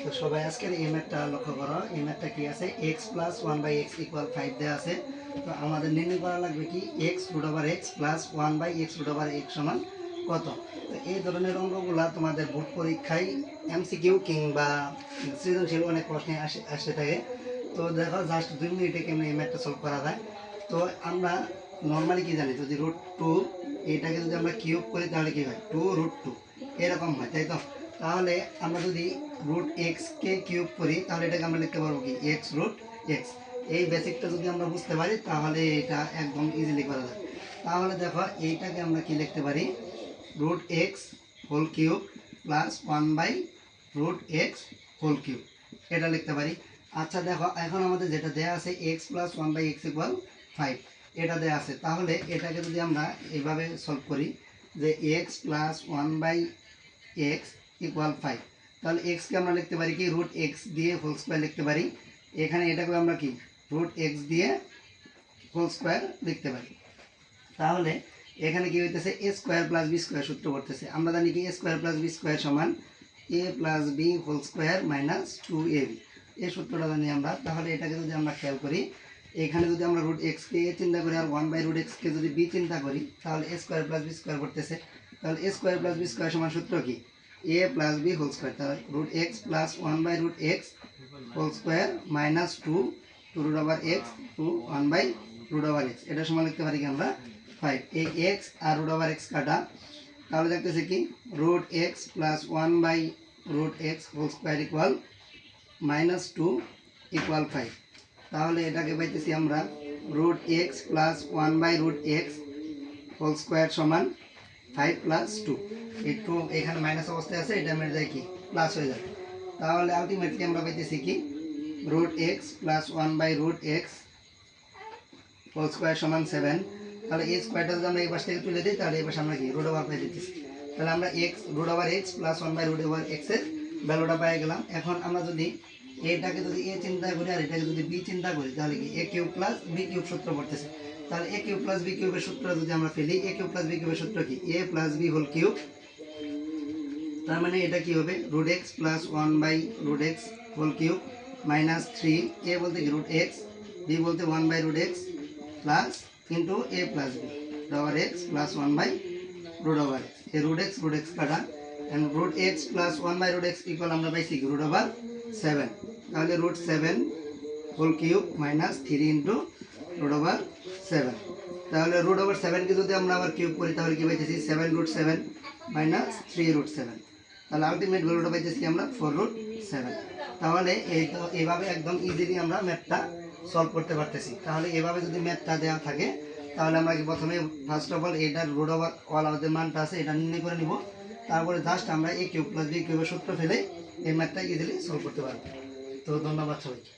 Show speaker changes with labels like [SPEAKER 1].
[SPEAKER 1] তো সবাই আজকের এই ম্যাথটা লক্ষ্য করো। এই ম্যাথটা কি আছে, x প্লাস 1/x ইকুয়াল 5 দেওয়া আছে। তো আমাদের নির্ণয় করা লাগবে কি x root over x plus 1/x root over x সমান কত। তো এই ধরনের অঙ্কগুলো তোমাদের বোর্ড পরীক্ষায় এমসিকিউ কিংবা সৃজনশীল অনেক প্রশ্নে আসতে থাকে। তো দেখো জাস্ট 2 মিনিটে কেমন এই ম্যাথটা সলভ করা যায়। তো আমরা নর্মালি কি জানি, যদি √2 এটাকে যদি আমরা কিউব করি তাহলে কি হয়, 2√2 এরকম হয়, তাই তো? তাহলে আমরা যদি √x কে কিউব করি তাহলে এটাকে আমরা লিখতে পারবো কি x√x। এই বেসিকটা যদি আমরা বুঝতে পারি তাহলে এটা একদম ইজিলি করা যায়। তাহলে দেখো এইটাকে আমরা কি লিখতে পারি, √x whole cube plus 1/√x whole cube, এটা লিখতে পারি। আচ্ছা দেখো এখন আমাদের যেটা দেয়া আছে x প্লাস 1/x ইকুয়াল 5, এটা দেয়া আছে। তাহলে এটাকে যদি আমরা এইভাবে সলভ করি যে x প্লাস 1/x ইকুয়াল 5, তাহলে x কে আমরা লিখতে পারি কি √x দিয়ে হোল স্কয়ার লিখতে পারি। এখানে এটাকে আমরা কি √x দিয়ে হোল স্কয়ার লিখতে পারি। তাহলে এখানে কি হইতেছে a square plus b square সূত্র করতেছে। আমরা জানি কি a square plus b square সমান a plus b whole square minus 2ab, এই সূত্রটা জানি আমরা। তাহলে এটাকে যদি আমরা খেয়াল করি, এখানে যদি আমরা √x কে a চিন্তা করি আর 1/√x কে যদি b চিন্তা করি তাহলে a square plus b square করতেছে। তাহলে a square plus b square সমান সূত্র কি a plus b whole square. তাহলে √x plus 1/√x whole square minus 2 √x to 1/√x, এটা সমান লিখতে পারি কি আমরা 5। এই x আর √x কাটা, তাহলে দেখতেছি কি √x plus 1/√x whole square equal minus 2 equal 5। তাহলে এটাকে পাইতেছি আমরা √x plus 1/√x whole square সমান 5 প্লাস 2। এই 2 এখানে মাইনাস অবস্থায় আছে, এটা মেরে যায় কি প্লাস হয়ে যাবে। তাহলে আলটিমেটলি আমরা পাইতেছি কি √x plus 1/√x whole square সমান 7। তাহলে এই স্কয়ারটা যদি আমরা এই পাশ থেকে তুলে দিই তাহলে এই পাশে আমরা কি রুট ওভার পেয়ে দিতেছি। তাহলে আমরা x root over x plus 1/√x এর ভ্যালুটা পেয়ে গেলাম। এখন আমরা যদি এটাকে যদি a চিন্তা করি আর এটাকে যদি b চিন্তা করি তাহলে কি a cube plus b cube সূত্র পড়তেছে। তাহলে a কিউব প্লাস b কিউবের সূত্র যদি আমরা ফেলি, a কিউব প্লাস b কিউবের সূত্র কি a plus b whole cube. তার মানে এটা কি হবে √x plus 1/√x whole cube minus 3, a বলতে কি √x, b বলতে 1/√x plus into a plus b over x plus 1/√x। এই √x কাটা and √x plus 1/√x equal আমরা পাইছি কি √7। তাহলে √7 হোল কিউব মাইনাস 3 ইন্টু √7। তাহলে √7 কে যদি আমরা আবার কিউব করি তাহলে কি পাইতেছি 7√7 মাইনাস 3√7। তাহলে আলটিমেট ভ্যালুটা পাইতেছি আমরা 4√7। তাহলে এই তো এইভাবে একদম ইজিলি আমরা ম্যাথটা সলভ করতে পারতেছি। তাহলে এভাবে যদি ম্যাথটা দেওয়া থাকে তাহলে আমরা কি প্রথমে ফার্স্ট অফ অল এটার রুট ওভার অল আমাদের মানটা আছে এটা নির্ণয় করে নিব। তারপরে জাস্ট আমরা a কিউব প্লাস b কিউবের সূত্র ফেলে এই ম্যাথটা ইজিলি সলভ করতে পারবো। তো ধন্যবাদ সবাইকে।